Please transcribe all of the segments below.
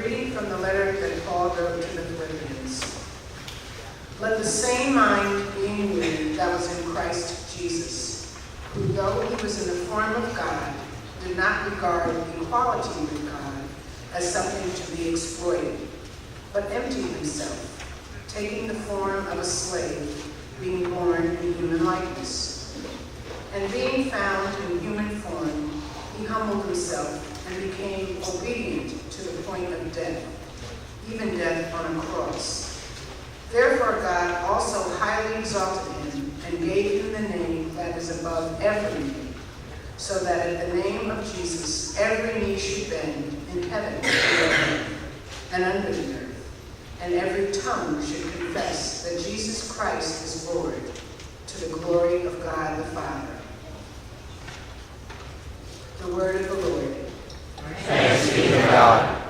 reading from the letter that Paul wrote to the Philippians. Let the same mind be in you that was in Christ Jesus, who, though he was in the form of God, did not regard equality with God as something to be exploited, but emptied himself, taking the form of a slave, being born in human likeness. And being found in human form, he humbled himself and became obedient to the point of death, even death on a cross. Therefore God also highly exalted him and gave him the name that is above every name, so that at the name of Jesus every knee should bend in heaven and under the earth, and every tongue should confess that Jesus Christ is Lord, to the glory of God the Father. The word of the Lord. Thanks be to God.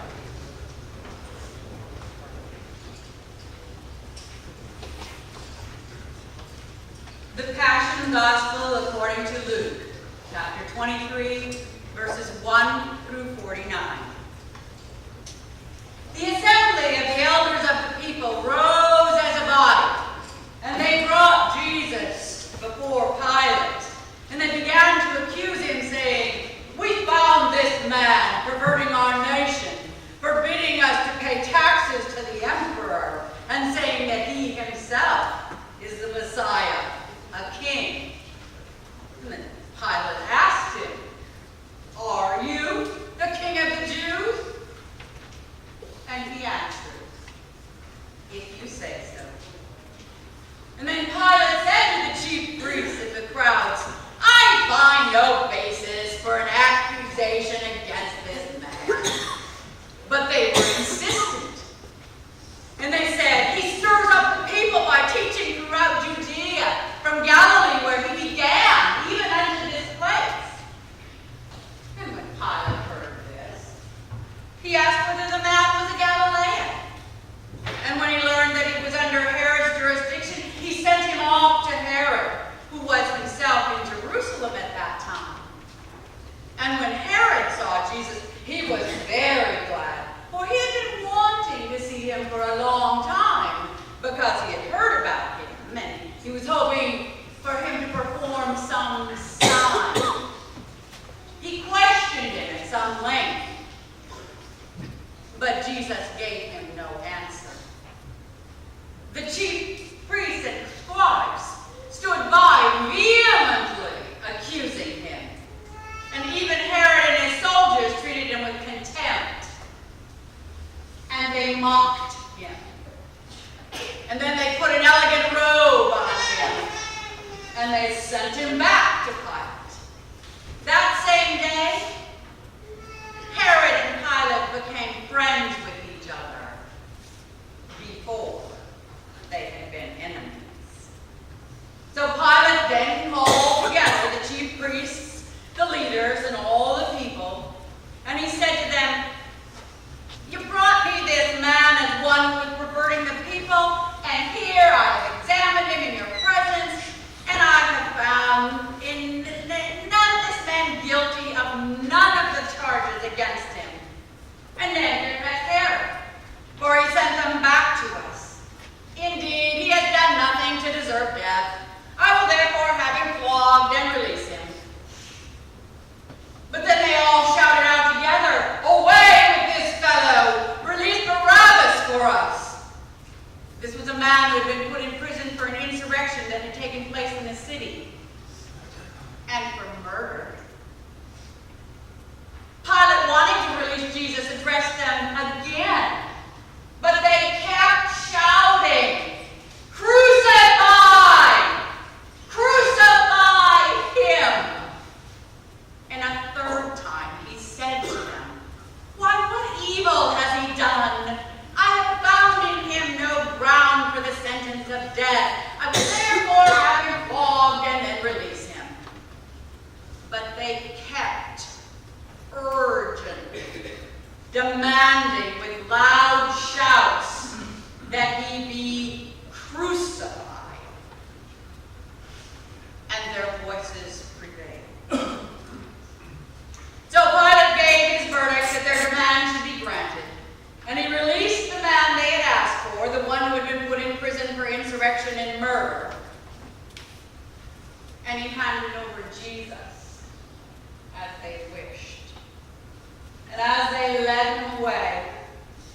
The Passion Gospel according to Luke, chapter 23, verses 1 through 49. The assembly of the elders of the people rose as a body, and they brought Jesus before Pilate, and they began to accuse him, saying, "We found this man perverting our nation, forbidding us to pay taxes to the emperor, and saying that he himself is the Messiah, a king." And then Pilate asked him, "Are you the king of the Jews?" And he answered, "If you say so." And then Pilate said to the chief priests and the crowds, "I find no basis for an accusation against this man." But they were insistent. And they said, "He stirs up the people by teaching throughout Judea, from Galilee where he began, even unto this place." And when Pilate heard this, he asked whether the man was a Galilean. And when he learned that he was under Herod's jurisdiction, he sent him off to Herod, who was himself in Jerusalem at that time. And when Herod saw Jesus, he was very glad, for he had been wanting to see him for a long time, because he had heard about him, and he was hoping for him to perform some sign. He questioned him at some length, but Jesus gave him no answer. The chief priests and scribes stood by vehemently accusing him, and even Herod and his soldiers treated him with contempt, and they mocked him. And then they put an elegant robe on him, and they sent him back to Pilate. That same day, Herod and Pilate became friends with each other. Before, they had been enemies. So Pilate then called together the chief priests, the leaders, and all the people, and he said to them, "You brought me this man as one who was perverting the people, and here I have examined him in your presence, and I have found in this man guilty of none of the charges against him. And neither has Herod, for he sent them back to us. Indeed, he has done nothing to deserve death. I will therefore have him flogged and release him." But then they all shouted out together, "Away with this fellow! Release Barabbas for us!" This was a man who had been put in prison for an insurrection that had taken place in the city, and for murder. Pilate, wanting to release Jesus, addressed them again, but they kept shouting, "Crucify! Crucify him!" And a third time he said to them, "Why, what evil has he done? I have found in him no ground for the sentence of death. I will therefore have him flogged and then release him." But they conviction in murder. And he handed over Jesus as they wished. And as they led him away,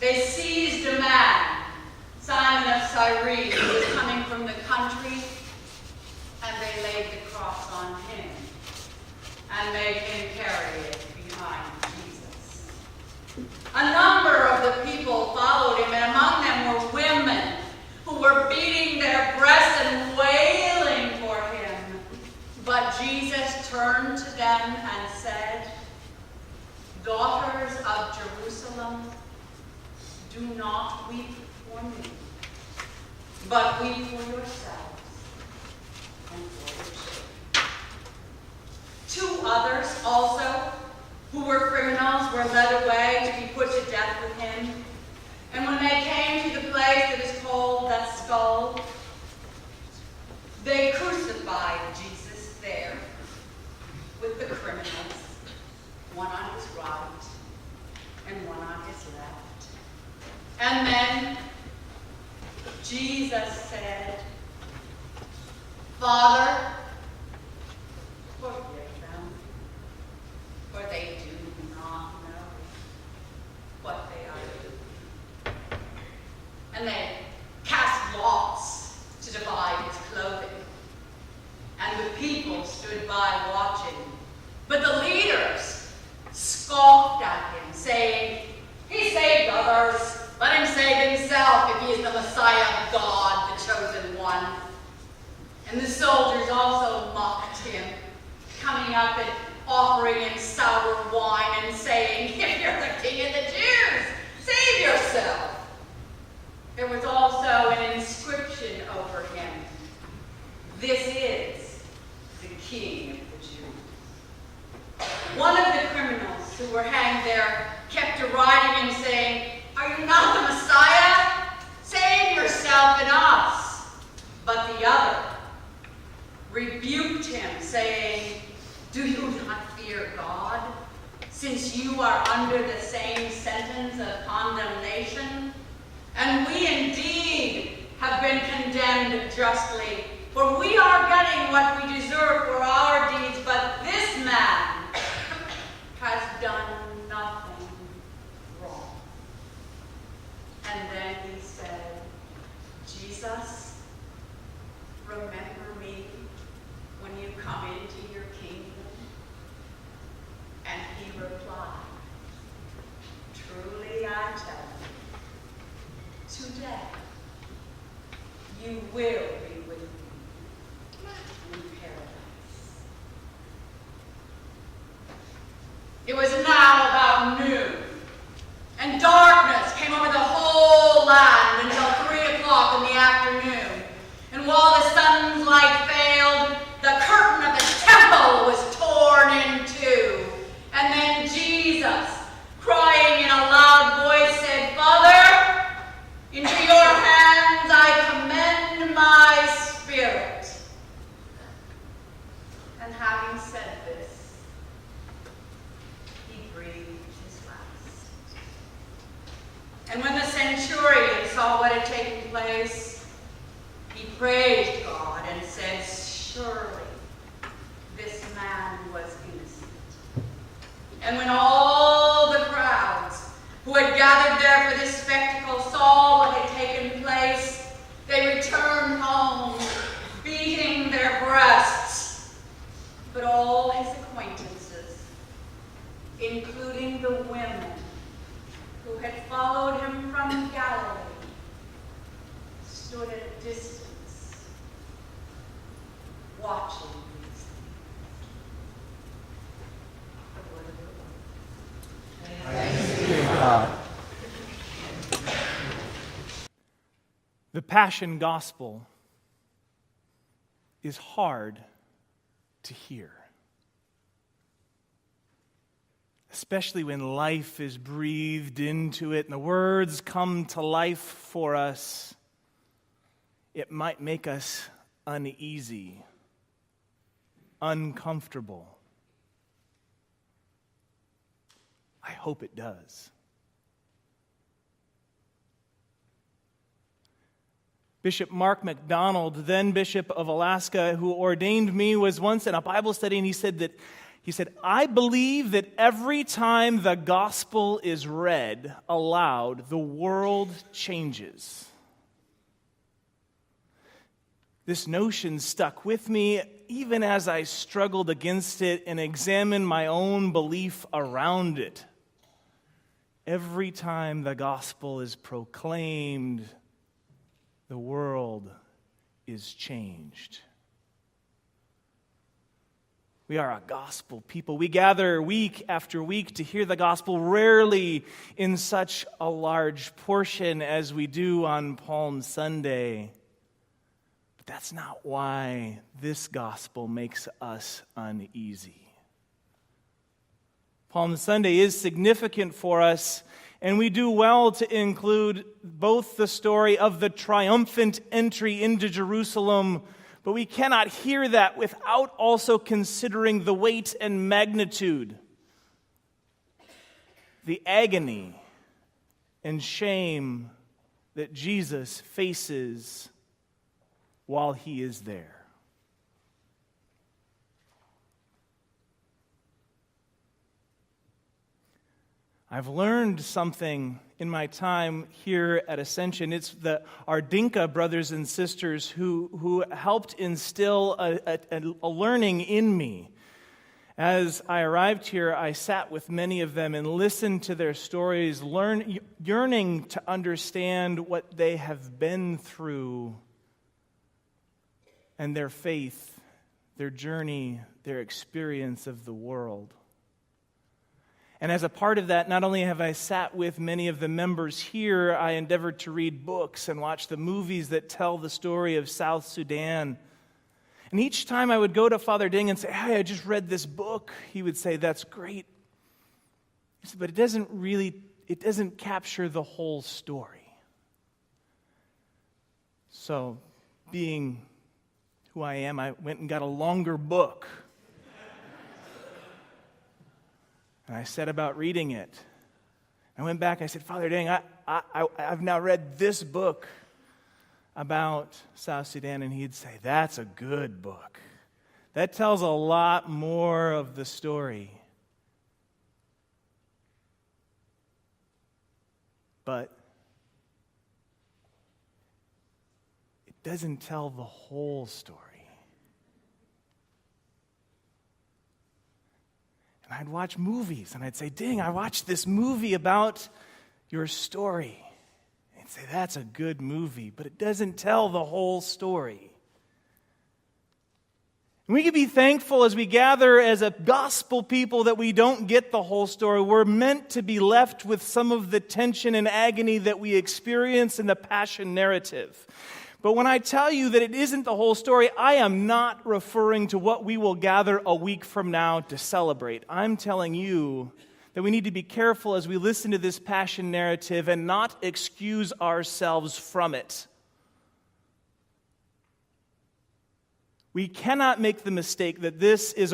they seized a man, Simon of Cyrene, who was coming from the country, and they laid the cross on him and made him carry it behind Jesus. A number of the people followed him, and among them were women who were beating their breasts and wailing for him. But Jesus turned to them and said, "Daughters of Jerusalem, do not weep for me, but weep for yourselves and for your children." 2 others also, who were criminals, were led away to be put to death with him. And when they came to the place that is called the Skull, they crucified Jesus there with the criminals, one on his right and one on his left. And then Jesus said, "Father, forgive them, for they do not know what they are doing." And they cast lots to divide his clothing. And the people stood by watching. But the leaders scoffed at him, saying, "He saved others. Let him save himself if he is the Messiah of God, the chosen one." And the soldiers also mocked him, coming up and offering him sour wine and saying, "If you're the king of the Jews, save yourself." There was also an inscription over him, "This is the King of the Jews." One of the criminals who were hanged there kept deriding him, saying, "Are you not the Messiah? Save yourself and us." But the other rebuked him, saying, "Do you not fear God, since you are under the same sentence of condemnation? And we indeed have been condemned justly, for we are getting what we deserve for our deeds, but this man has done nothing wrong." And then he said, "Jesus, remember me when you come into your kingdom." And he replied, "Truly I tell you, today you will be with me in paradise." It was now about noon, and darkness came over the whole land until 3 o'clock in the afternoon. And while the sun's light failed, the curtain of the temple was torn in two. And then Jesus, crying in a loud voice, said, "Father, into your hands I commend my spirit." And having said this, he breathed his last. And when the centurion saw what had taken place, he praised God and said, "Surely this man was innocent." And when all the crowds who had gathered there for this spectacle saw what had taken place, they returned home, beating their breasts. But all his acquaintances, including the women who had followed him from Galilee, stood at a distance, watching these things. The word of the Lord. Thanks be to God. The Passion Gospel is hard to hear, especially when life is breathed into it and the words come to life for us. It might make us uneasy, uncomfortable. I hope it does. Bishop Mark MacDonald, then Bishop of Alaska, who ordained me, was once in a Bible study, and he said, I believe that every time the gospel is read aloud, the world changes. This notion stuck with me even as I struggled against it and examined my own belief around it. Every time the gospel is proclaimed, the world is changed. We are a gospel people. We gather week after week to hear the gospel, rarely in such a large portion as we do on Palm Sunday. But that's not why this gospel makes us uneasy. Palm Sunday is significant for us, and we do well to include both the story of the triumphant entry into Jerusalem, but we cannot hear that without also considering the weight and magnitude, the agony and shame that Jesus faces while he is there. I've learned something in my time here at Ascension. It's our Dinka brothers and sisters who helped instill a learning in me. As I arrived here, I sat with many of them and listened to their stories, yearning to understand what they have been through and their faith, their journey, their experience of the world. And as a part of that, not only have I sat with many of the members here, I endeavored to read books and watch the movies that tell the story of South Sudan. And each time I would go to Father Ding and say, hey, I just read this book, he would say, that's great. He said, but it doesn't capture the whole story. So, being who I am, I went and got a longer book. And I set about reading it. I went back, I said, Father Dang, I've now read this book about South Sudan. And he'd say, that's a good book. That tells a lot more of the story. But it doesn't tell the whole story. And I'd watch movies, and I'd say, dang, I watched this movie about your story. And he'd say, that's a good movie, but it doesn't tell the whole story. And we can be thankful as we gather as a gospel people that we don't get the whole story. We're meant to be left with some of the tension and agony that we experience in the Passion narrative. But when I tell you that it isn't the whole story, I am not referring to what we will gather a week from now to celebrate. I'm telling you that we need to be careful as we listen to this Passion narrative and not excuse ourselves from it. We cannot make the mistake that this is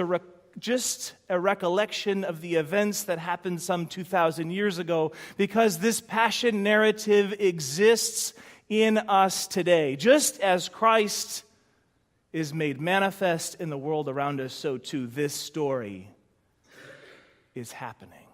just a recollection of the events that happened some 2,000 years ago, because this Passion narrative exists in us today. Just as Christ is made manifest in the world around us, so too this story is happening.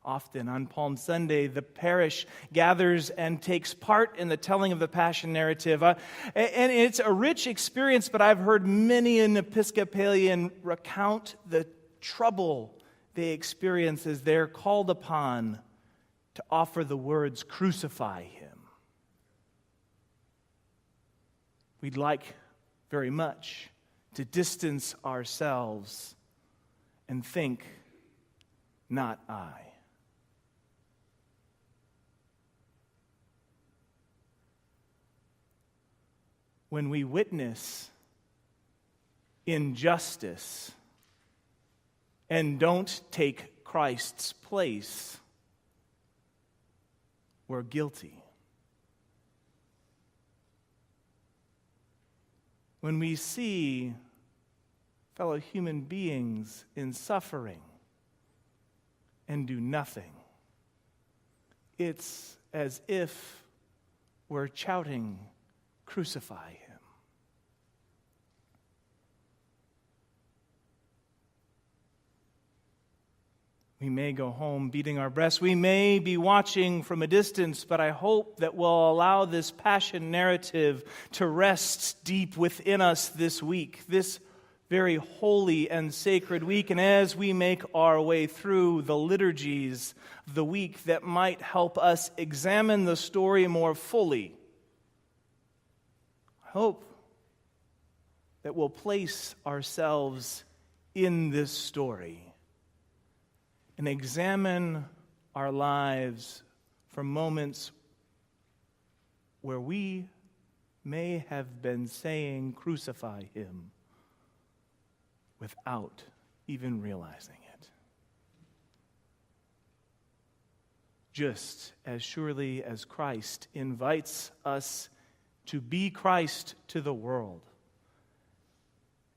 Often on Palm Sunday, the parish gathers and takes part in the telling of the Passion narrative. And it's a rich experience, but I've heard many an Episcopalian recount the trouble they experience as they're called upon to offer the words, crucify him. We'd like very much to distance ourselves and think, not I. When we witness injustice and don't take Christ's place, we're guilty. When we see fellow human beings in suffering and do nothing, it's as if we're shouting, "Crucify him." We may go home beating our breasts. We may be watching from a distance, but I hope that we'll allow this passion narrative to rest deep within us this week, this very holy and sacred week. And as we make our way through the liturgies of the week that might help us examine the story more fully, I hope that we'll place ourselves in this story and examine our lives for moments where we may have been saying, "Crucify him," without even realizing it. Just as surely as Christ invites us to be Christ to the world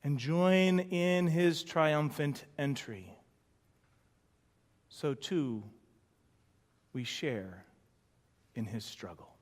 and join in his triumphant entry, so too we share in his struggle.